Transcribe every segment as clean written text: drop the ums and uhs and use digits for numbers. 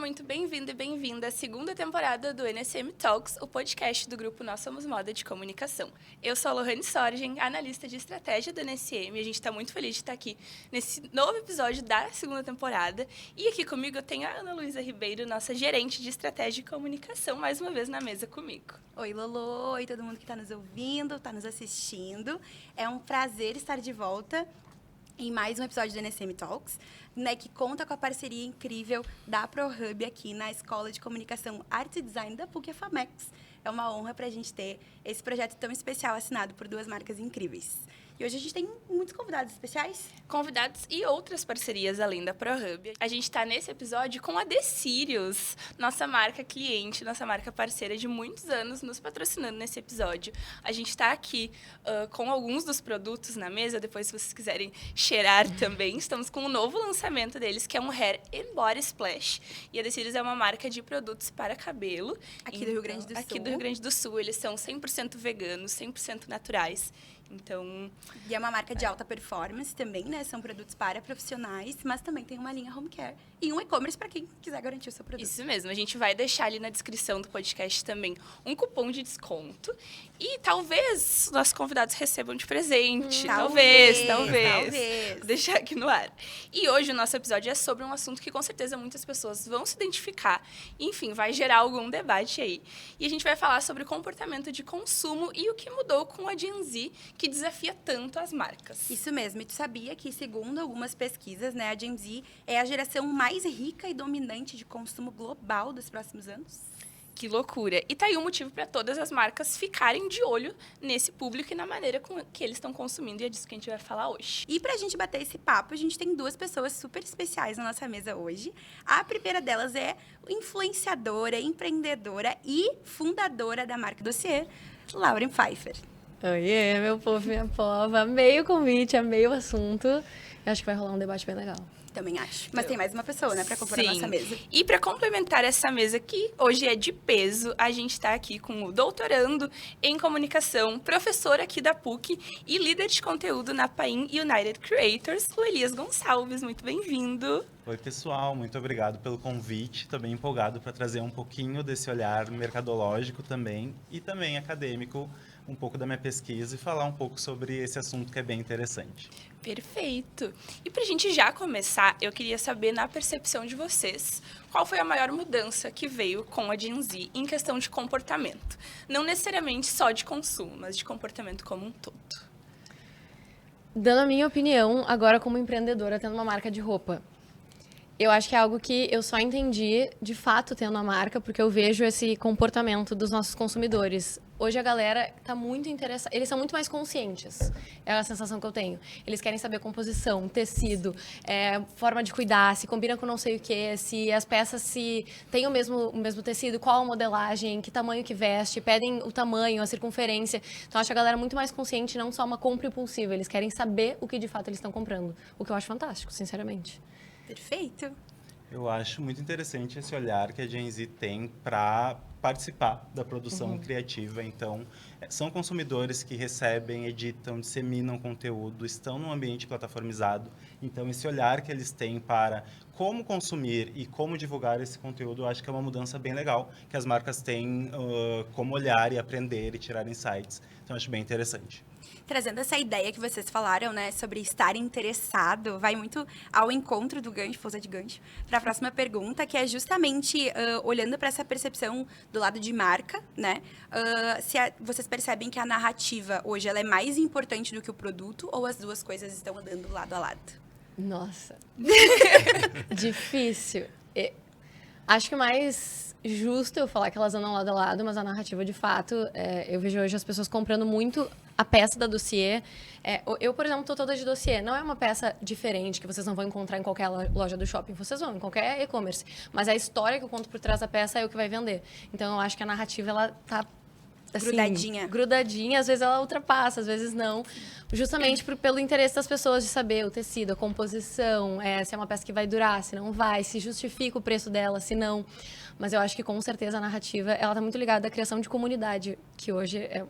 muito bem-vindo e bem-vinda à segunda temporada do NSM Talks, o podcast do grupo Nós Somos Moda de Comunicação. Eu sou a Lohane Sorgen, analista de estratégia do NSM, e a gente está muito feliz de estar aqui nesse novo episódio da segunda temporada. E aqui comigo eu tenho a Ana Luísa Ribeiro, nossa gerente de estratégia e comunicação, mais uma vez na mesa comigo. Oi, Lolo, oi todo mundo que está nos ouvindo, está nos assistindo. É um prazer estar de volta em mais um episódio do NSM Talks, né, que conta com a parceria incrível da ProHub aqui na Escola de Comunicação, Arte e Design da PUC-FAMEX. É uma honra para a gente ter esse projeto tão especial assinado por duas marcas incríveis. E hoje a gente tem muitos convidados especiais. Convidados e outras parcerias além da ProHub. A gente está nesse episódio com a Decírios, nossa marca cliente, nossa marca parceira de muitos anos, nos patrocinando nesse episódio. A gente está aqui com alguns dos produtos na mesa, depois se vocês quiserem cheirar também. Estamos com um novo lançamento deles, que é um Hair and Body Splash. E a Decírios é uma marca de produtos para cabelo. Aqui do Rio Grande do Sul. Aqui do Rio Grande do Sul. Eles são 100% veganos, 100% naturais. Então, e é uma marca de alta performance também, né? São produtos para profissionais, mas também tem uma linha home care e um e-commerce para quem quiser garantir o seu produto. Isso mesmo. A gente vai deixar ali na descrição do podcast também um cupom de desconto. E talvez nossos convidados recebam de presente. Talvez. Vou deixar aqui no ar. E hoje o nosso episódio é sobre um assunto que com certeza muitas pessoas vão se identificar. Enfim, vai gerar algum debate aí. E a gente vai falar sobre comportamento de consumo e o que mudou com a Gen Z, que desafia tanto as marcas. Isso mesmo. E tu sabia que, segundo algumas pesquisas, né, a Gen Z é a geração mais rica e dominante de consumo global dos próximos anos? Que loucura. E tá aí um motivo para todas as marcas ficarem de olho nesse público e na maneira que eles estão consumindo. E é disso que a gente vai falar hoje. E pra gente bater esse papo, a gente tem duas pessoas super especiais na nossa mesa hoje. A primeira delas é influenciadora, empreendedora e fundadora da marca Dossier, Lauren Pfeiffer. Oiê, meu povo, minha pova. Amei o convite, amei o assunto. Eu acho que vai rolar um debate bem legal. Também acho. Mas tem mais uma pessoa, né, para compor a nossa mesa. E para complementar essa mesa que hoje é de peso, a gente está aqui com o doutorando em comunicação, professor aqui da PUC e líder de conteúdo na Paim United Creators, o Elias Gonçalves. Muito bem-vindo. Oi, pessoal. Muito obrigado pelo convite. Estou bem empolgado para trazer um pouquinho desse olhar mercadológico também e também acadêmico, um pouco da minha pesquisa e falar um pouco sobre esse assunto que é bem interessante. Perfeito. E para a gente já começar, eu queria saber, na percepção de vocês, qual foi a maior mudança que veio com a Gen Z em questão de comportamento? Não necessariamente só de consumo, mas de comportamento como um todo. Dando a minha opinião, agora como empreendedora, tendo uma marca de roupa, eu acho que é algo que eu só entendi, de fato, tendo a marca, porque eu vejo esse comportamento dos nossos consumidores. Hoje a galera está muito interessada, eles são muito mais conscientes, é a sensação que eu tenho. Eles querem saber composição, tecido, forma de cuidar, se combina com não sei o que, se as peças se têm o mesmo tecido, qual a modelagem, que tamanho que veste, pedem o tamanho, a circunferência. Então, eu acho a galera muito mais consciente, não só uma compra impulsiva, eles querem saber o que de fato eles estão comprando, o que eu acho fantástico, sinceramente. Perfeito. Eu acho muito interessante esse olhar que a Gen Z tem para participar da produção criativa. Então, são consumidores que recebem, editam, disseminam conteúdo, estão num ambiente plataformizado. Então, esse olhar que eles têm para como consumir e como divulgar esse conteúdo, eu acho que é uma mudança bem legal, que as marcas têm como olhar e aprender e tirar insights. Então, eu acho bem interessante. Trazendo essa ideia que vocês falaram, né, sobre estar interessado, vai muito ao encontro do gancho, força de gancho, para a próxima pergunta, que é justamente olhando para essa percepção do lado de marca, né, vocês percebem que a narrativa hoje ela é mais importante do que o produto ou as duas coisas estão andando lado a lado? Nossa, difícil. Acho que mais justo eu falar que elas andam lado a lado, mas a narrativa, de fato, eu vejo hoje as pessoas comprando muito a peça da Dossier. Eu, por exemplo, estou toda de Dossier. Não é uma peça diferente que vocês não vão encontrar em qualquer loja do shopping. Vocês vão, em qualquer e-commerce. Mas a história que eu conto por trás da peça é o que vai vender. Então, eu acho que a narrativa, ela tá assim, grudadinha. Às vezes ela ultrapassa, às vezes não. Justamente pelo interesse das pessoas de saber o tecido, a composição, se é uma peça que vai durar, se não vai, se justifica o preço dela, se não. Mas eu acho que, com certeza, a narrativa ela tá muito ligada à criação de comunidade, que hoje é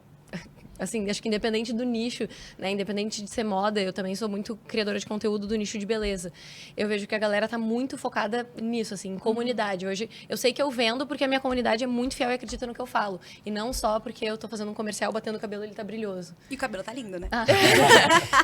Assim, acho que independente do nicho, né? Independente de ser moda, eu também sou muito criadora de conteúdo do nicho de beleza. Eu vejo que a galera tá muito focada nisso, assim, em comunidade. Hoje, eu sei que eu vendo porque a minha comunidade é muito fiel e acredita no que eu falo. E não só porque eu tô fazendo um comercial, batendo o cabelo e ele tá brilhoso. E o cabelo tá lindo, né?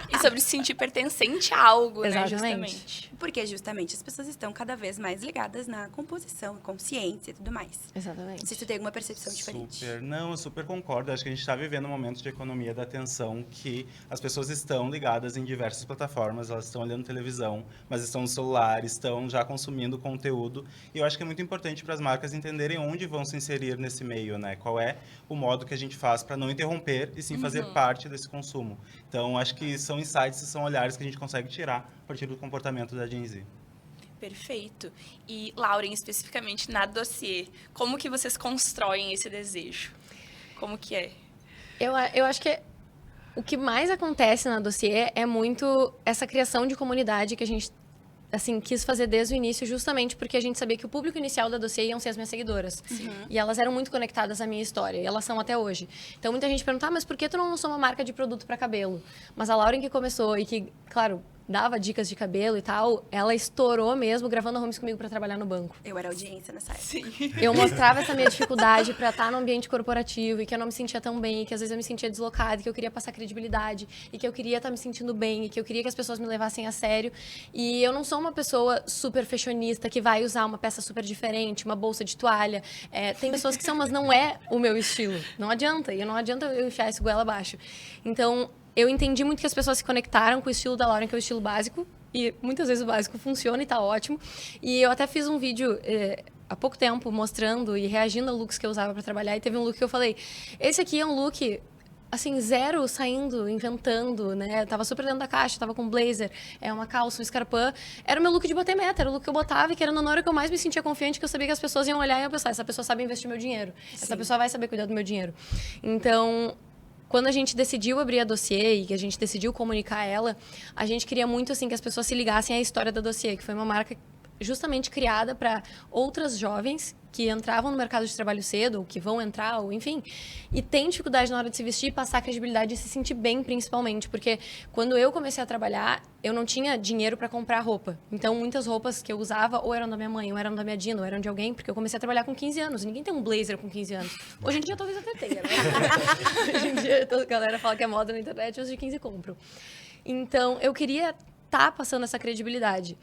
E sobre se sentir pertencente a algo, Exatamente. né, justamente. Porque justamente as pessoas estão cada vez mais ligadas na composição, consciência e tudo mais. Exatamente. Não sei se tu tem alguma percepção diferente. Não, eu super concordo. Acho que a gente está vivendo um momento de economia da atenção que as pessoas estão ligadas em diversas plataformas, elas estão olhando televisão, mas estão no celular, estão já consumindo conteúdo. E eu acho que é muito importante para as marcas entenderem onde vão se inserir nesse meio, né? Qual é o modo que a gente faz para não interromper e sim fazer parte desse consumo. Então, acho que são insights e são olhares que a gente consegue tirar a partir do comportamento da Gen Z. Perfeito. E, Lauren, especificamente na Dossiê, como que vocês constroem esse desejo? Como que é? Eu acho que o que mais acontece na Dossiê é muito essa criação de comunidade que a gente assim, quis fazer desde o início, justamente porque a gente sabia que o público inicial da Dossiê iam ser as minhas seguidoras. E elas eram muito conectadas à minha história, e elas são até hoje. Então, muita gente pergunta, mas por que tu não lançou uma marca de produto para cabelo? Mas a Lauren que começou e que, claro, dava dicas de cabelo e tal, ela estourou mesmo gravando homes comigo para trabalhar no banco. Eu era audiência nessa época. Sim. Eu mostrava essa minha dificuldade para estar no ambiente corporativo e que eu não me sentia tão bem, que às vezes eu me sentia deslocada, que eu queria passar credibilidade e que eu queria estar me sentindo bem e que eu queria que as pessoas me levassem a sério. E eu não sou uma pessoa super fashionista que vai usar uma peça super diferente, uma bolsa de toalha. Tem pessoas que são, mas não é o meu estilo. Não adianta. E não adianta eu enfiar esse goela abaixo. Então, eu entendi muito que as pessoas se conectaram com o estilo da Lauren, que é o estilo básico. E muitas vezes o básico funciona e tá ótimo. E eu até fiz um vídeo há pouco tempo mostrando e reagindo a looks que eu usava para trabalhar. E teve um look que eu falei, esse aqui é um look, assim, zero saindo, inventando, né? Eu tava super dentro da caixa, tava com blazer, uma calça, um escarpão. Era o meu look de bater meta, era o look que eu botava e que era na hora que eu mais me sentia confiante, que eu sabia que as pessoas iam olhar e iam pensar, essa pessoa sabe investir meu dinheiro. Sim. Essa pessoa vai saber cuidar do meu dinheiro. Então, quando a gente decidiu abrir a Dossiê e que a gente decidiu comunicar ela, a gente queria muito assim que as pessoas se ligassem à história da Dossiê, que foi uma marca justamente criada para outras jovens que entravam no mercado de trabalho cedo, ou que vão entrar, ou enfim, e têm dificuldade na hora de se vestir, passar credibilidade e se sentir bem, principalmente. Porque quando eu comecei a trabalhar, eu não tinha dinheiro para comprar roupa. Então, muitas roupas que eu usava ou eram da minha mãe, ou eram da minha Dina, ou eram de alguém, porque eu comecei a trabalhar com 15 anos. Ninguém tem um blazer com 15 anos. Hoje em dia, talvez até tenha. Né? Hoje em dia, toda a galera fala que é moda na internet, os de 15 compram. Então, eu queria estar passando essa credibilidade.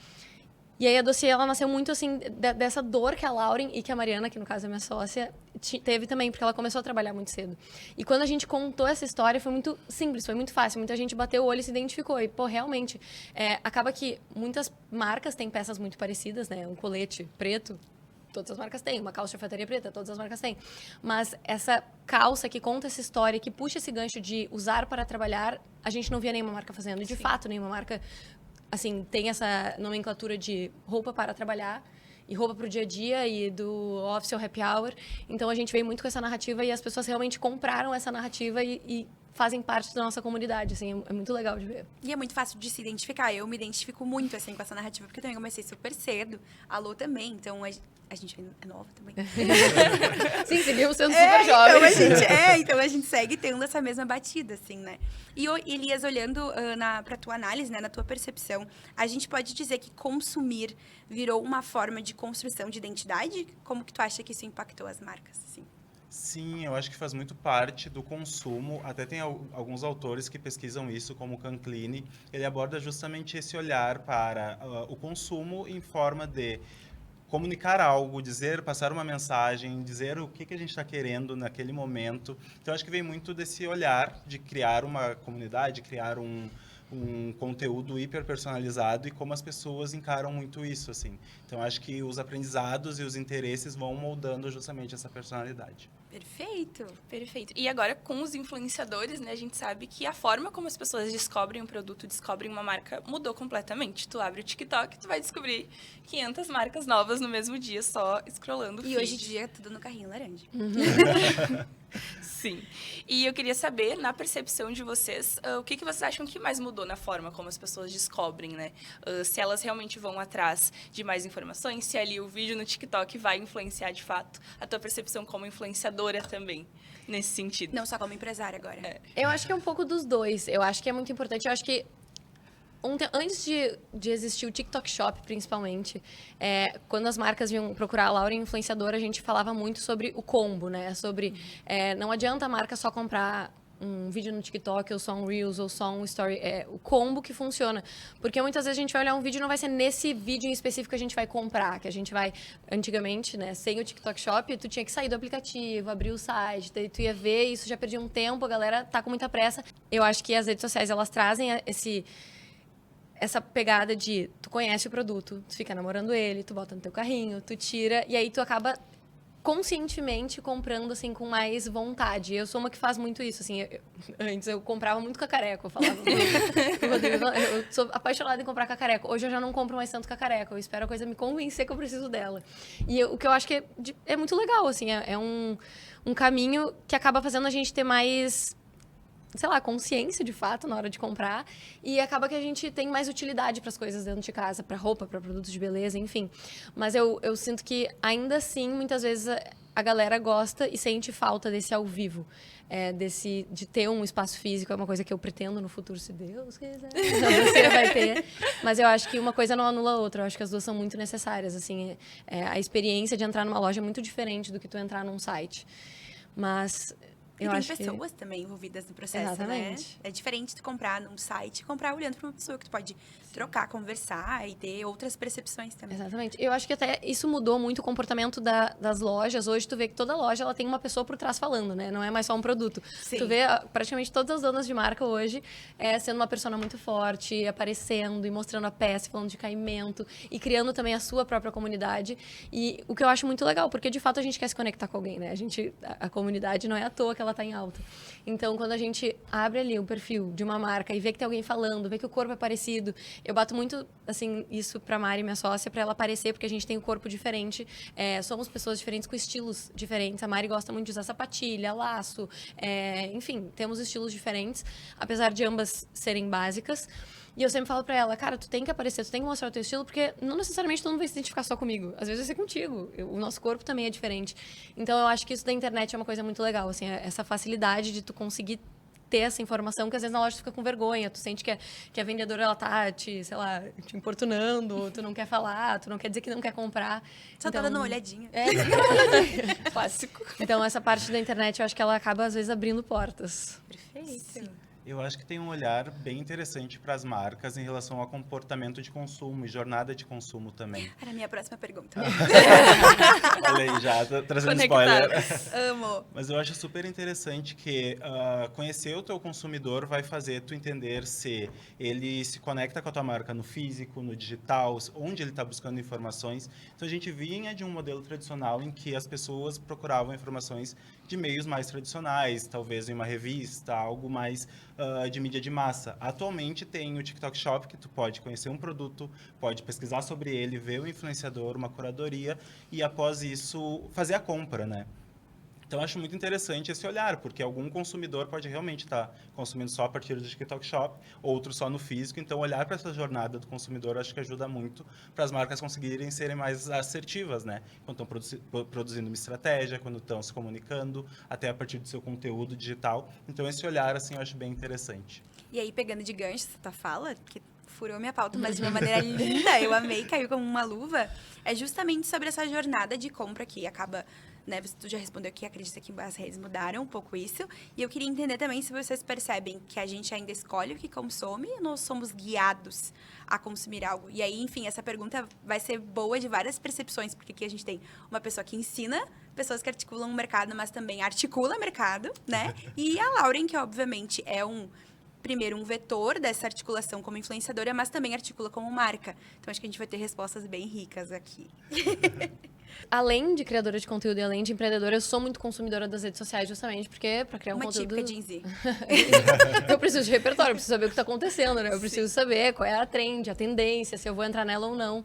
E aí a Dossiê, ela nasceu muito, assim, dessa dor que a Lauren e que a Mariana, que no caso é minha sócia, teve também, porque ela começou a trabalhar muito cedo. E quando a gente contou essa história, foi muito simples, foi muito fácil. Muita gente bateu o olho e se identificou. E, pô, realmente, acaba que muitas marcas têm peças muito parecidas, né? Um colete preto, todas as marcas têm. Uma calça de alfaiataria preta, todas as marcas têm. Mas essa calça que conta essa história, que puxa esse gancho de usar para trabalhar, a gente não via nenhuma marca fazendo. E, de fato, nenhuma marca assim, tem essa nomenclatura de roupa para trabalhar e roupa para o dia a dia e do office ou happy hour. Então, a gente veio muito com essa narrativa e as pessoas realmente compraram essa narrativa e fazem parte da nossa comunidade, assim, é muito legal de ver. E é muito fácil de se identificar. Eu me identifico muito, assim, com essa narrativa, porque eu também comecei super cedo. A Lô também, então a gente é nova também. Sim, seguimos sendo super jovens. Então a gente segue tendo essa mesma batida, assim, né? E, Elias, olhando pra tua análise, né, na tua percepção, a gente pode dizer que consumir virou uma forma de construção de identidade? Como que tu acha que isso impactou as marcas, assim? Sim, eu acho que faz muito parte do consumo. Até tem alguns autores que pesquisam isso, como o Canclini. Ele aborda justamente esse olhar para o consumo em forma de comunicar algo, passar uma mensagem, dizer o que a gente está querendo naquele momento. Então, acho que vem muito desse olhar de criar uma comunidade, criar um conteúdo hiper personalizado e como as pessoas encaram muito isso, assim. Então, acho que os aprendizados e os interesses vão moldando justamente essa personalidade. Perfeito. Perfeito. E agora, com os influenciadores, né, a gente sabe que a forma como as pessoas descobrem um produto, descobrem uma marca, mudou completamente. Tu abre o TikTok, tu vai descobrir 500 marcas novas no mesmo dia, só scrollando o feed. E hoje em dia, tudo no carrinho laranja. Sim. E eu queria saber, na percepção de vocês, o que vocês acham que mais mudou na forma como as pessoas descobrem, né? Se elas realmente vão atrás de mais informações, se ali o vídeo no TikTok vai influenciar de fato a tua percepção como influenciadora também, nesse sentido. Não só como empresária agora. Eu acho que é um pouco dos dois. Eu acho que é muito importante. Eu acho que antes de existir o TikTok Shop, principalmente, quando as marcas vinham procurar a Laura influenciadora, a gente falava muito sobre o combo, né? Sobre não adianta a marca só comprar um vídeo no TikTok, ou só um Reels, ou só um Story. O combo que funciona. Porque muitas vezes a gente vai olhar um vídeo e não vai ser nesse vídeo em específico que a gente vai comprar, que a gente vai... Antigamente, né, sem o TikTok Shop, tu tinha que sair do aplicativo, abrir o site, tu ia ver, isso já perdia um tempo, a galera tá com muita pressa. Eu acho que as redes sociais, elas trazem essa pegada de tu conhece o produto, tu fica namorando ele, tu bota no teu carrinho, tu tira, e aí tu acaba conscientemente comprando, assim, com mais vontade. Eu sou uma que faz muito isso, assim. Antes eu comprava muito cacareco, eu falava pro Rodrigo, eu sou apaixonada em comprar cacareco. Hoje eu já não compro mais tanto cacareco, eu espero a coisa me convencer que eu preciso dela. E o que eu acho que é muito legal, assim, é um caminho que acaba fazendo a gente ter mais, sei lá, consciência de fato na hora de comprar, e acaba que a gente tem mais utilidade para as coisas dentro de casa, para roupa, para produtos de beleza, enfim. Mas eu sinto que ainda assim, muitas vezes a galera gosta e sente falta desse ao vivo, de ter um espaço físico. É uma coisa que eu pretendo no futuro, se Deus quiser. Você vai ter. Mas eu acho que uma coisa não anula a outra. Eu acho que as duas são muito necessárias. Assim, a experiência de entrar numa loja é muito diferente do que tu entrar num site. Mas E tem pessoas também envolvidas no processo, Exatamente. né? É diferente tu comprar num site e comprar olhando para uma pessoa que tu pode trocar, conversar e ter outras percepções também. Exatamente. Eu acho que até isso mudou muito o comportamento das lojas. Hoje tu vê que toda loja ela tem uma pessoa por trás falando, né? Não é mais só um produto. Sim. Tu vê praticamente todas as donas de marca hoje sendo uma persona muito forte, aparecendo e mostrando a peça, falando de caimento e criando também a sua própria comunidade. E o que eu acho muito legal, porque de fato a gente quer se conectar com alguém, né? A comunidade não é à toa que ela tá em alta. Então, quando a gente abre ali um perfil de uma marca e vê que tem alguém falando, vê que o corpo é parecido, eu bato muito, assim, isso pra Mari, minha sócia, pra ela aparecer, porque a gente tem um corpo diferente, somos pessoas diferentes com estilos diferentes. A Mari gosta muito de usar sapatilha, laço, enfim, temos estilos diferentes, apesar de ambas serem básicas. E eu sempre falo pra ela, cara, tu tem que aparecer, tu tem que mostrar o teu estilo, porque não necessariamente todo mundo vai se identificar só comigo. Às vezes vai ser contigo. O nosso corpo também é diferente. Então, eu acho que isso da internet é uma coisa muito legal, assim, essa facilidade de tu conseguir ter essa informação, que às vezes na loja tu fica com vergonha, tu sente que a vendedora, ela tá te importunando, tu não quer falar, tu não quer dizer que não quer comprar. Só tá dando uma olhadinha. Clássico. Então, essa parte da internet, eu acho que ela acaba, às vezes, abrindo portas. Perfeito. Sim. Eu acho que tem um olhar bem interessante para as marcas em relação ao comportamento de consumo e jornada de consumo também. Era a minha próxima pergunta. Olha aí, já trazendo spoiler. Amo. Mas eu acho super interessante que conhecer o teu consumidor vai fazer tu entender se ele se conecta com a tua marca no físico, no digital, onde ele está buscando informações. Então, a gente vinha de um modelo tradicional em que as pessoas procuravam informações de meios mais tradicionais, talvez em uma revista, algo mais de mídia de massa. Atualmente tem o TikTok Shop, que tu pode conhecer um produto, pode pesquisar sobre ele, ver o influenciador, uma curadoria, e após isso fazer a compra, né? Então, eu acho muito interessante esse olhar, porque algum consumidor pode realmente estar consumindo só a partir do TikTok Shop, outro só no físico. Então, olhar para essa jornada do consumidor, eu acho que ajuda muito para as marcas conseguirem serem mais assertivas, né? Quando estão produzindo uma estratégia, quando estão se comunicando, até a partir do seu conteúdo digital. Então, esse olhar, assim, eu acho bem interessante. E aí, pegando de gancho essa tua fala, que furou minha pauta, mas de uma maneira linda, eu amei, caiu como uma luva, é justamente sobre essa jornada de compra que acaba, né, tu já respondeu que acredita que as redes mudaram um pouco isso, e eu queria entender também se vocês percebem que a gente ainda escolhe o que consome ou nós somos guiados a consumir algo. E aí, enfim, essa pergunta vai ser boa de várias percepções, porque aqui a gente tem uma pessoa que ensina, pessoas que articulam o mercado, mas também articula o mercado, né, e a Lauren, que obviamente é primeiro, um vetor dessa articulação como influenciadora, mas também articula como marca. Então, acho que a gente vai ter respostas bem ricas aqui. Além de criadora de conteúdo e além de empreendedora, eu sou muito consumidora das redes sociais, justamente porque para criar um conteúdo... Uma típica Gen Z. Eu preciso de repertório, eu preciso saber o que está acontecendo, né? Eu preciso saber qual é a trend, a tendência, se eu vou entrar nela ou não.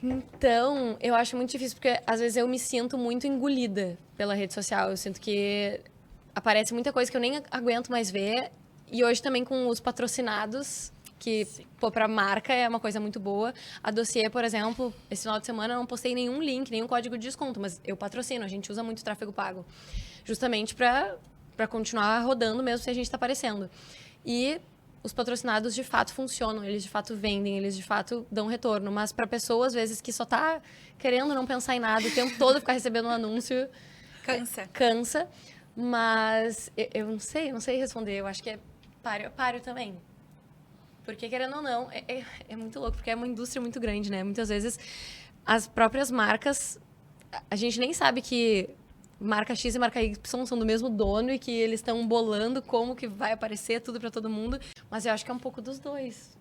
Então, eu acho muito difícil, porque às vezes eu me sinto muito engolida pela rede social. Eu sinto que aparece muita coisa que eu nem aguento mais ver. E hoje também com os patrocinados, que, pô, pra marca é uma coisa muito boa. A Dossiê, por exemplo, esse final de semana eu não postei nenhum link, nenhum código de desconto, mas eu patrocino, a gente usa muito tráfego pago. Justamente pra continuar rodando mesmo se a gente tá aparecendo. E os patrocinados, de fato, funcionam, eles de fato vendem, eles de fato dão retorno. Mas para pessoas, às vezes, que só tá querendo não pensar em nada, o tempo todo ficar recebendo um anúncio... Cansa. Mas eu não sei responder. Eu acho que é páreo também. Porque, querendo ou não, é muito louco, porque é uma indústria muito grande, né? Muitas vezes, as próprias marcas... A gente nem sabe que marca X e marca Y são do mesmo dono e que eles estão bolando como que vai aparecer tudo para todo mundo. Mas eu acho que é um pouco dos dois.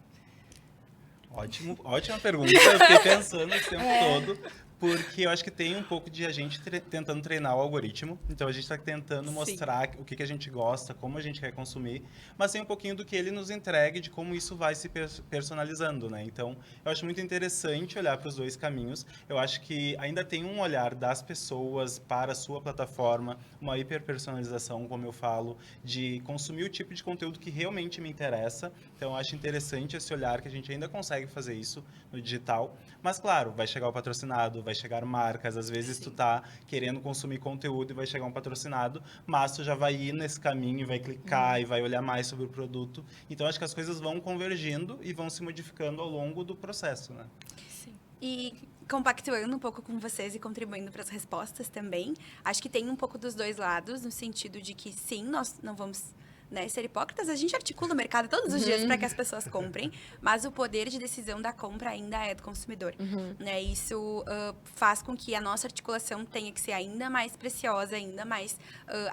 Ótima pergunta. Eu fiquei pensando esse tempo todo. Porque eu acho que tem um pouco de a gente tentando treinar o algoritmo. Então, a gente está tentando mostrar o que a gente gosta, como a gente quer consumir. Mas tem um pouquinho do que ele nos entregue, de como isso vai se personalizando, né? Então, eu acho muito interessante olhar para os dois caminhos. Eu acho que ainda tem um olhar das pessoas para a sua plataforma, uma hiperpersonalização, como eu falo, de consumir o tipo de conteúdo que realmente me interessa. Então, eu acho interessante esse olhar que a gente ainda consegue fazer isso no digital. Mas, claro, vai chegar o patrocinado, vai chegar marcas, às vezes tu tá querendo consumir conteúdo e vai chegar um patrocinado, mas tu já vai ir nesse caminho e vai clicar e vai olhar mais sobre o produto. Então, acho que as coisas vão convergindo e vão se modificando ao longo do processo, né? Sim. E compactuando um pouco com vocês e contribuindo para as respostas também, acho que tem um pouco dos dois lados, no sentido de que, sim, nós não vamos... Né, ser hipócritas, a gente articula o mercado todos os dias para que as pessoas comprem, mas o poder de decisão da compra ainda é do consumidor. Né? Isso faz com que a nossa articulação tenha que ser ainda mais preciosa, ainda mais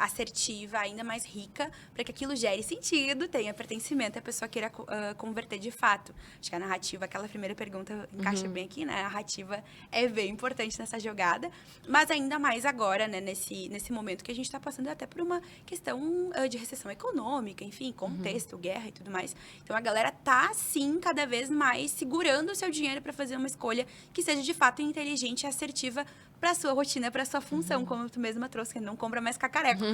assertiva, ainda mais rica, para que aquilo gere sentido, tenha pertencimento, a pessoa queira converter de fato. Acho que a narrativa, aquela primeira pergunta encaixa bem aqui, né? A narrativa é bem importante nessa jogada, mas ainda mais agora, né? Nesse momento que a gente está passando até por uma questão de recessão econômica, enfim, contexto, guerra e tudo mais. Então, a galera tá, sim, cada vez mais segurando o seu dinheiro para fazer uma escolha que seja, de fato, inteligente e assertiva para sua rotina, para sua função, como tu mesma trouxe, que não compra mais cacareco.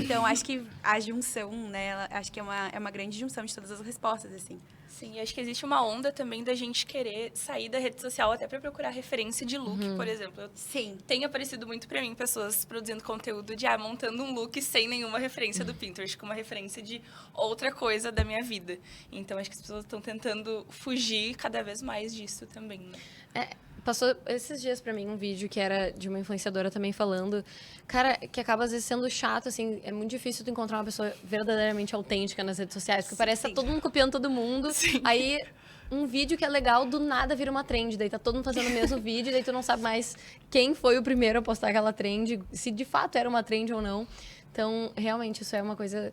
Então, acho que a junção, né, acho que é uma grande junção de todas as respostas, assim. Sim, acho que existe uma onda também da gente querer sair da rede social até para procurar referência de look, por exemplo. Sim. Tem aparecido muito para mim pessoas produzindo conteúdo de montando um look sem nenhuma referência do Pinterest, com uma referência de outra coisa da minha vida. Então, acho que as pessoas estão tentando fugir cada vez mais disso também, né? Passou esses dias pra mim um vídeo que era de uma influenciadora também falando, cara, que acaba às vezes sendo chato, assim, é muito difícil tu encontrar uma pessoa verdadeiramente autêntica nas redes sociais, porque parece que tá todo mundo copiando todo mundo, aí um vídeo que é legal, do nada vira uma trend, daí tá todo mundo fazendo o mesmo vídeo, daí tu não sabe mais quem foi o primeiro a postar aquela trend, se de fato era uma trend ou não. Então, realmente, isso é uma coisa...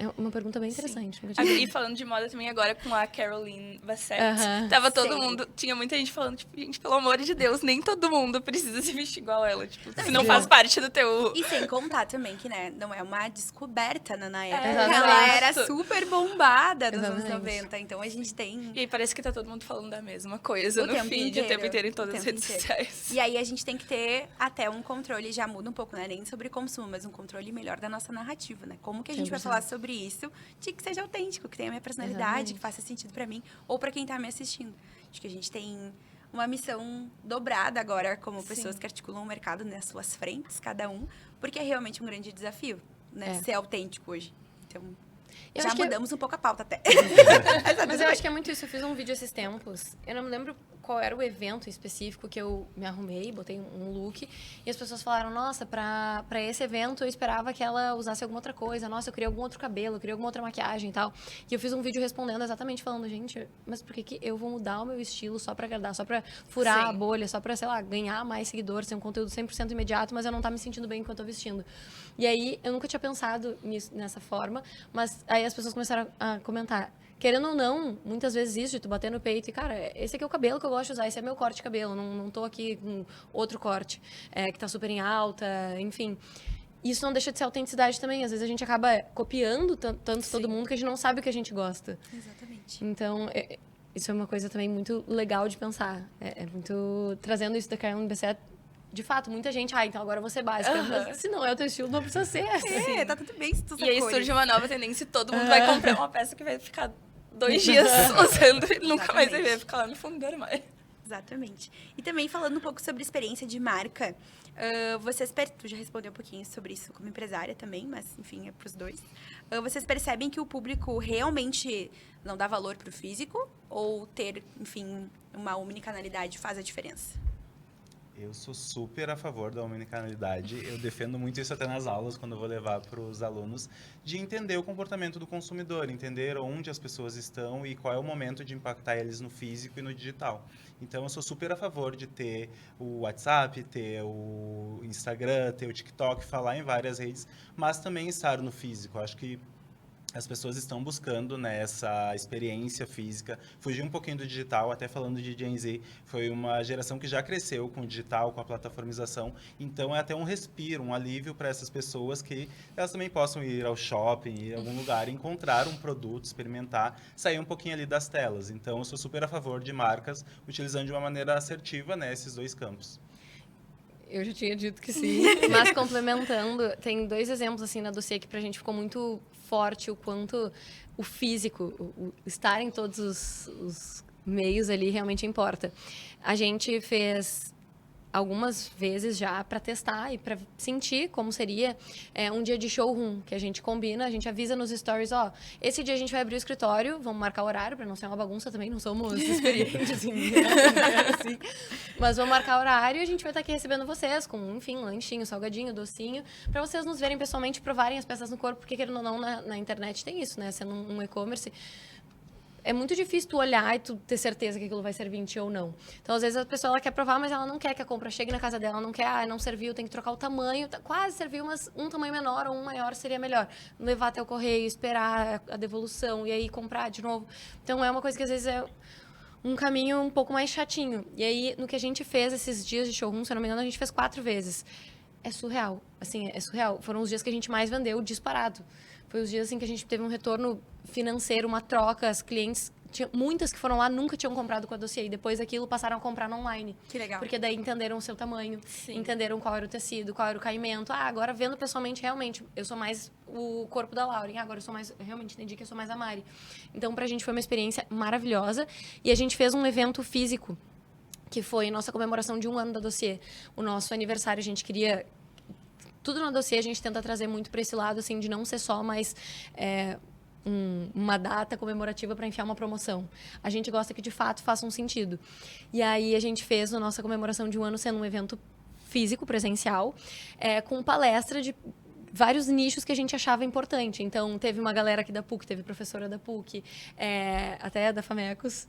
É uma pergunta bem interessante. E falando de moda também agora com a Caroline Bassett. Tava todo mundo... Tinha muita gente falando, tipo, gente, pelo amor de Deus, nem todo mundo precisa se vestir igual ela. Tipo, se não faz parte do teu... E sem contar também que, né, não é uma descoberta na época. Exatamente. Ela era super bombada nos anos 90. Então, a gente tem... E aí parece que tá todo mundo falando da mesma coisa no feed, o tempo inteiro em todas as redes sociais. E aí a gente tem que ter até um controle, já muda um pouco, né? Nem sobre consumo, mas um controle melhor da nossa narrativa, né? Como que a gente vai falar sobre isso de que seja autêntico, que tenha a minha personalidade, que faça sentido pra mim ou pra quem tá me assistindo. Acho que a gente tem uma missão dobrada agora como pessoas que articulam o mercado nas suas frentes, cada um, porque é realmente um grande desafio, né? Ser autêntico hoje. Então, já mudamos um pouco a pauta até. Mas eu acho que é muito isso. Eu fiz um vídeo esses tempos. Eu não me lembro qual era o evento específico que eu me arrumei, botei um look. E as pessoas falaram, nossa, pra esse evento eu esperava que ela usasse alguma outra coisa. Nossa, eu queria algum outro cabelo, eu queria alguma outra maquiagem e tal. E eu fiz um vídeo respondendo exatamente, falando, gente, mas por que eu vou mudar o meu estilo só pra agradar? Só pra furar a bolha, só pra, sei lá, ganhar mais seguidores, ser um conteúdo 100% imediato, mas eu não tá me sentindo bem enquanto eu tô vestindo. E aí, eu nunca tinha pensado nessa forma, mas aí as pessoas começaram a comentar. Querendo ou não, muitas vezes isso de tu bater no peito e, cara, esse aqui é o cabelo que eu gosto de usar, esse é meu corte de cabelo, não tô aqui com outro corte que tá super em alta, enfim. Isso não deixa de ser autenticidade também. Às vezes a gente acaba copiando tanto todo mundo que a gente não sabe o que a gente gosta. Exatamente. Então, Isso é uma coisa também muito legal de pensar. É muito... Trazendo isso da Carolyn Bessette, de fato, muita gente... então agora eu vou ser básica. Mas se não é o teu estilo, não precisa ser. Tá tudo bem se tu usa E aí cores. surge uma nova tendência e todo mundo vai comprar uma peça que vai ficar 2 dias usando e nunca mais vai ver, ficar lá no fundo do armário. Exatamente. E também falando um pouco sobre experiência de marca, tu já respondeu um pouquinho sobre isso como empresária também, mas enfim, é pros dois. Vocês percebem que o público realmente não dá valor pro físico ou ter, enfim, uma omnicanalidade faz a diferença? Eu sou super a favor da omnicanalidade. Eu defendo muito isso até nas aulas, quando eu vou levar para os alunos, de entender o comportamento do consumidor, entender onde as pessoas estão e qual é o momento de impactar eles no físico e no digital. Então, eu sou super a favor de ter o WhatsApp, ter o Instagram, ter o TikTok, falar em várias redes, mas também estar no físico. Eu acho que as pessoas estão buscando, né, essa experiência física, fugir um pouquinho do digital, até falando de Gen Z, foi uma geração que já cresceu com o digital, com a plataformização, então é até um respiro, um alívio para essas pessoas que elas também possam ir ao shopping, ir a algum lugar, encontrar um produto, experimentar, sair um pouquinho ali das telas. Então eu sou super a favor de marcas utilizando de uma maneira assertiva, né, esses dois campos. Eu já tinha dito que sim, mas complementando, tem 2 exemplos assim na dossiê que pra gente ficou muito forte o quanto o físico, o estar em todos os meios ali realmente importa. A gente fez algumas vezes já para testar e para sentir como seria um dia de showroom, que a gente combina, a gente avisa nos stories, esse dia a gente vai abrir o escritório, vamos marcar o horário para não ser uma bagunça também, não somos experientes assim, mas vamos marcar o horário e a gente vai estar aqui recebendo vocês com, enfim, lanchinho, salgadinho, docinho, para vocês nos verem pessoalmente, provarem as peças no corpo, porque querendo ou não, na internet tem isso, né, sendo um e-commerce, é muito difícil tu olhar e tu ter certeza que aquilo vai servir em ti ou não. Então, às vezes, a pessoa ela quer provar, mas ela não quer que a compra chegue na casa dela, ela não quer, não serviu, tem que trocar o tamanho. Quase serviu, mas um tamanho menor ou um maior seria melhor. Levar até o correio, esperar a devolução e aí comprar de novo. Então, é uma coisa que, às vezes, é um caminho um pouco mais chatinho. E aí, no que a gente fez esses dias de showroom, se eu não me engano, a gente fez 4 vezes. É surreal. Assim, é surreal. Foram os dias que a gente mais vendeu disparado. Foi os dias assim, que a gente teve um retorno financeiro, uma troca. As clientes, muitas que foram lá nunca tinham comprado com a dossiê. E depois daquilo passaram a comprar no online. Que legal. Porque daí entenderam o seu tamanho, Sim. entenderam qual era o tecido, qual era o caimento. Agora vendo pessoalmente, realmente, eu sou mais o corpo da Lauren. Agora eu sou mais, realmente entendi que eu sou mais a Mari. Então, pra gente foi uma experiência maravilhosa. E a gente fez um evento físico, que foi nossa comemoração de 1 ano da dossiê. O nosso aniversário, a gente queria... Tudo na dossiê a gente tenta trazer muito para esse lado, assim, de não ser só mais uma data comemorativa para enfiar uma promoção. A gente gosta que, de fato, faça um sentido. E aí a gente fez a nossa comemoração de 1 ano sendo um evento físico, presencial, com palestra de vários nichos que a gente achava importante. Então, teve uma galera aqui da PUC, teve professora da PUC, até da Famecos.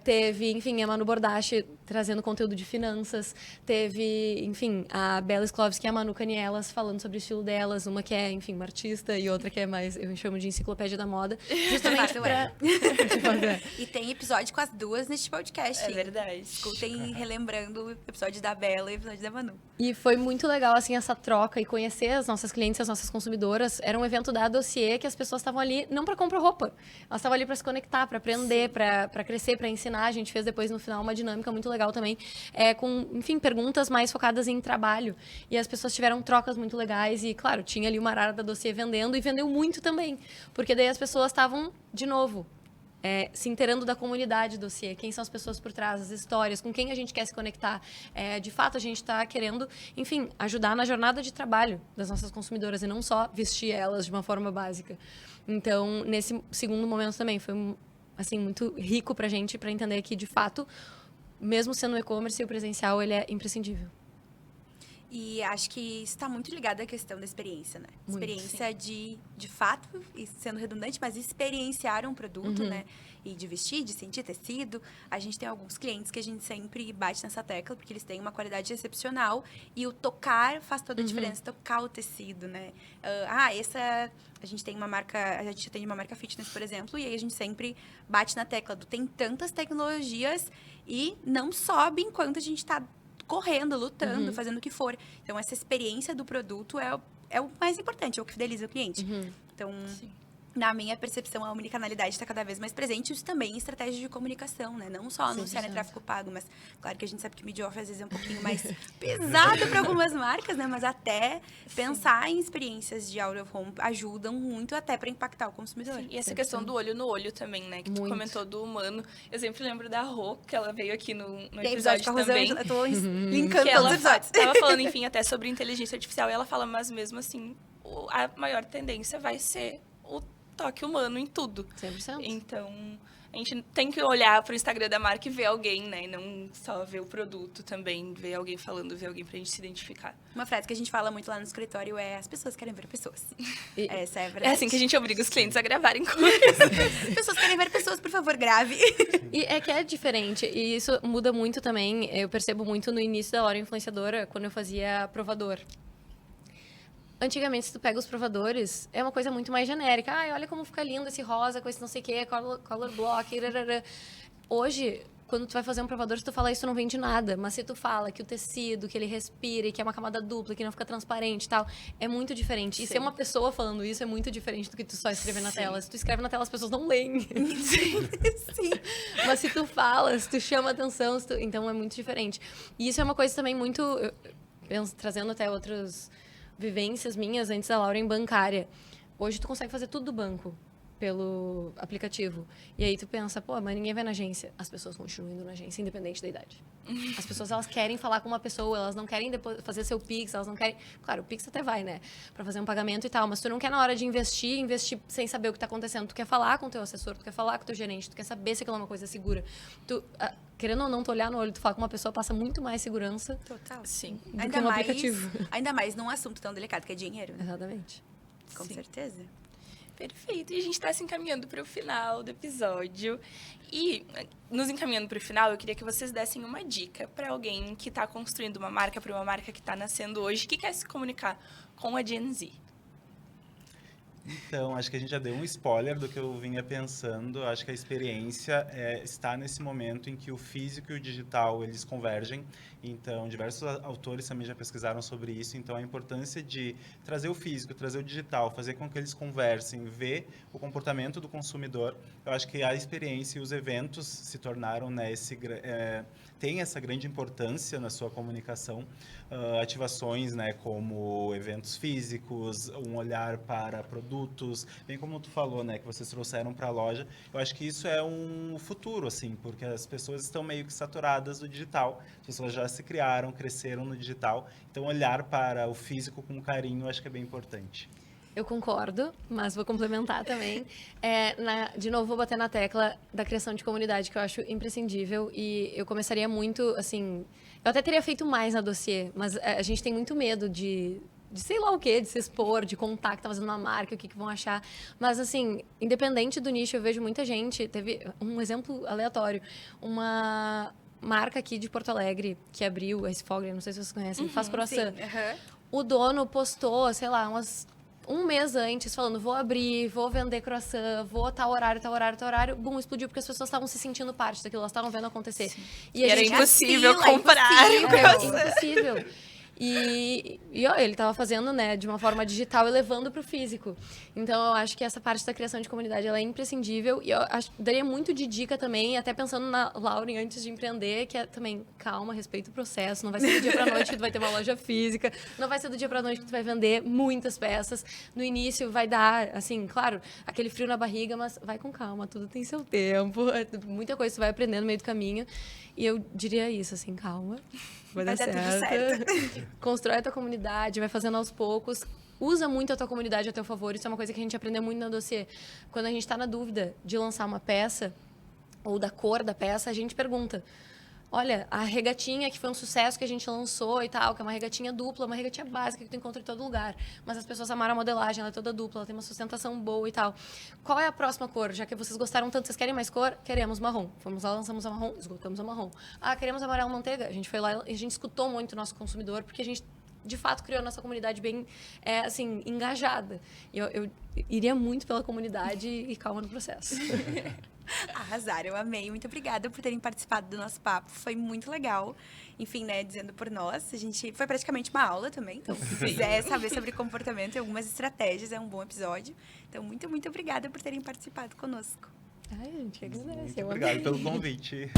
Teve, enfim, a Manu Bordache trazendo conteúdo de finanças. Teve, enfim, a Bela Sklovski e a Manu Canielas falando sobre o estilo delas. Uma que é, enfim, uma artista e outra que é mais, eu chamo de enciclopédia da moda. Justamente pra... E tem episódio com as duas neste podcast. É verdade. Escutem relembrando o episódio da Bela e o episódio da Manu. E foi muito legal, assim, essa troca e conhecer as nossas clientes, as nossas consumidoras. Era um evento da Dossiê que as pessoas estavam ali não para comprar roupa. Elas estavam ali para se conectar, para aprender, para crescer, para ensinar. A gente fez depois, no final, uma dinâmica muito legal também, com, enfim, perguntas mais focadas em trabalho. E as pessoas tiveram trocas muito legais. E, claro, tinha ali uma arara da Dossiê vendendo e vendeu muito também. Porque daí as pessoas estavam, de novo... se inteirando da comunidade dossiê, quem são as pessoas por trás, as histórias, com quem a gente quer se conectar. De fato, a gente está querendo, enfim, ajudar na jornada de trabalho das nossas consumidoras e não só vestir elas de uma forma básica. Então, nesse segundo momento também, foi assim, muito rico para a gente, para entender que, de fato, mesmo sendo o e-commerce, o presencial ele é imprescindível. E acho que isso está muito ligado à questão da experiência, né? Muito, experiência de fato, e sendo redundante, mas experienciar um produto, né? E de vestir, de sentir tecido. A gente tem alguns clientes que a gente sempre bate nessa tecla, porque eles têm uma qualidade excepcional. E o tocar faz toda a diferença, tocar o tecido, né? A gente tem uma marca, a gente tem uma marca fitness, por exemplo, e aí a gente sempre bate na tecla do tem tantas tecnologias e não sobe enquanto a gente está correndo, lutando, fazendo o que for. Então, essa experiência do produto é o mais importante, é o que fideliza o cliente. Então, na minha percepção, a omnicanalidade está cada vez mais presente. Isso também em estratégia de comunicação, né? Não só anunciar em tráfego pago, mas claro que a gente sabe que mídia off às vezes é um pouquinho mais pesado para algumas marcas, né? Mas até pensar em experiências de out of home ajudam muito até para impactar o consumidor. Sim, e essa questão do olho no olho também, né? Que tu comentou do humano. Eu sempre lembro da Rô, que ela veio aqui no episódio também. Eu tô linkando que todos os episódios. Tava falando, enfim, até sobre inteligência artificial. E ela fala, mas mesmo assim, a maior tendência vai ser o toque humano em tudo. 100%. Então, a gente tem que olhar pro Instagram da marca e ver alguém, né? E não só ver o produto também, ver alguém falando, ver alguém pra gente se identificar. Uma frase que a gente fala muito lá no escritório é: as pessoas querem ver pessoas. Essa é a verdade. É assim que a gente obriga os clientes a gravarem coisas. Pessoas querem ver pessoas, por favor, grave. E é que é diferente, e isso muda muito também. Eu percebo muito no início da Laura Influenciadora, quando eu fazia provador. Antigamente, se tu pega os provadores, é uma coisa muito mais genérica. Ai, olha como fica lindo esse rosa com esse não sei o quê, color block. Rarara. Hoje, quando tu vai fazer um provador, se tu falar isso, não vende nada. Mas se tu fala que o tecido, que ele respira, que é uma camada dupla, que não fica transparente e tal, é muito diferente. E ser uma pessoa falando isso é muito diferente do que tu só escrever na tela. Se tu escreve na tela, as pessoas não leem. Sim. Mas se tu fala, se tu chama atenção, então é muito diferente. E isso é uma coisa também muito... Eu penso, trazendo até outras vivências minhas antes da Laura em bancária. Hoje tu consegue fazer tudo do banco pelo aplicativo. E aí tu pensa, pô, mas ninguém vai na agência. As pessoas continuam indo na agência, independente da idade. As pessoas, elas querem falar com uma pessoa, elas não querem depois fazer seu Pix, elas não querem... Claro, o Pix até vai, né? Pra fazer um pagamento e tal, mas tu não quer na hora de investir sem saber o que tá acontecendo. Tu quer falar com o teu assessor, tu quer falar com o teu gerente, tu quer saber se aquilo é uma coisa segura. Querendo ou não, tu olhar no olho, tu falar com uma pessoa, passa muito mais segurança. Total. Sim. Do que no aplicativo. Ainda mais num assunto tão delicado que é dinheiro, né? Exatamente. Com certeza. Perfeito. E a gente está se encaminhando para o final do episódio. E, nos encaminhando para o final, eu queria que vocês dessem uma dica para alguém que está construindo uma marca, para uma marca que está nascendo hoje, que quer se comunicar com a Gen Z. Então, acho que a gente já deu um spoiler do que eu vinha pensando. Acho que a experiência está nesse momento em que o físico e o digital, eles convergem. Então, diversos autores também já pesquisaram sobre isso. Então, a importância de trazer o físico, trazer o digital, fazer com que eles conversem, ver o comportamento do consumidor. Eu acho que a experiência e os eventos se tornaram, né, tem essa grande importância na sua comunicação. Ativações, né, como eventos físicos, um olhar para produtos, bem como tu falou, né, que vocês trouxeram para a loja. Eu acho que isso é um futuro, assim, porque as pessoas estão meio que saturadas do digital. As pessoas já se criaram, cresceram no digital. Então, olhar para o físico com carinho, eu acho que é bem importante. Eu concordo, mas vou complementar também. De novo, vou bater na tecla da criação de comunidade, que eu acho imprescindível. E eu começaria muito, assim... Eu até teria feito mais na dossiê, mas a gente tem muito medo de sei lá o quê, de se expor, de contar que tá fazendo uma marca, o que vão achar. Mas, assim, independente do nicho, eu vejo muita gente... Teve um exemplo aleatório. Uma marca aqui de Porto Alegre, que abriu, a Esfoglia, não sei se vocês conhecem, faz croissant. O dono postou, sei lá, um mês antes, falando, vou abrir, vou vender croissant, vou tal horário, bum, explodiu, porque as pessoas estavam se sentindo parte daquilo, elas estavam vendo acontecer. E era impossível comprar o croissant. Era impossível. E ele estava fazendo, né, de uma forma digital e levando para o físico. Então, eu acho que essa parte da criação de comunidade, ela é imprescindível. E eu daria muito de dica também, até pensando na Lauren antes de empreender, que é também, calma, respeita o processo. Não vai ser do dia para noite que tu vai ter uma loja física. Não vai ser do dia para noite que tu vai vender muitas peças. No início vai dar, assim, claro, aquele frio na barriga, mas vai com calma, tudo tem seu tempo. Muita coisa tu vai aprender no meio do caminho. E eu diria isso, assim, calma. Vai dar tudo certo. Constrói a tua comunidade, vai fazendo aos poucos. Usa muito a tua comunidade a teu favor. Isso é uma coisa que a gente aprendeu muito na dossiê. Quando a gente está na dúvida de lançar uma peça, ou da cor da peça, a gente pergunta. Olha, a regatinha que foi um sucesso que a gente lançou e tal, que é uma regatinha dupla, uma regatinha básica que tu encontra em todo lugar. Mas as pessoas amaram a modelagem, ela é toda dupla, ela tem uma sustentação boa e tal. Qual é a próxima cor? Já que vocês gostaram tanto, vocês querem mais cor? Queremos marrom. Fomos lá, lançamos a marrom, esgotamos a marrom. Ah, queremos amarelo manteiga? A gente foi lá e a gente escutou muito o nosso consumidor, porque a gente, de fato, criou a nossa comunidade bem, assim, engajada. Eu iria muito pela comunidade e calma no processo. Arrasaram, eu amei. Muito obrigada por terem participado do nosso papo. Foi muito legal. Enfim, né, dizendo por nós, a gente foi praticamente uma aula também. Então, se quiser saber sobre comportamento e algumas estratégias, é um bom episódio. Então, muito, muito obrigada por terem participado conosco. Ai, gente, que agradece. Muito obrigado pelo convite.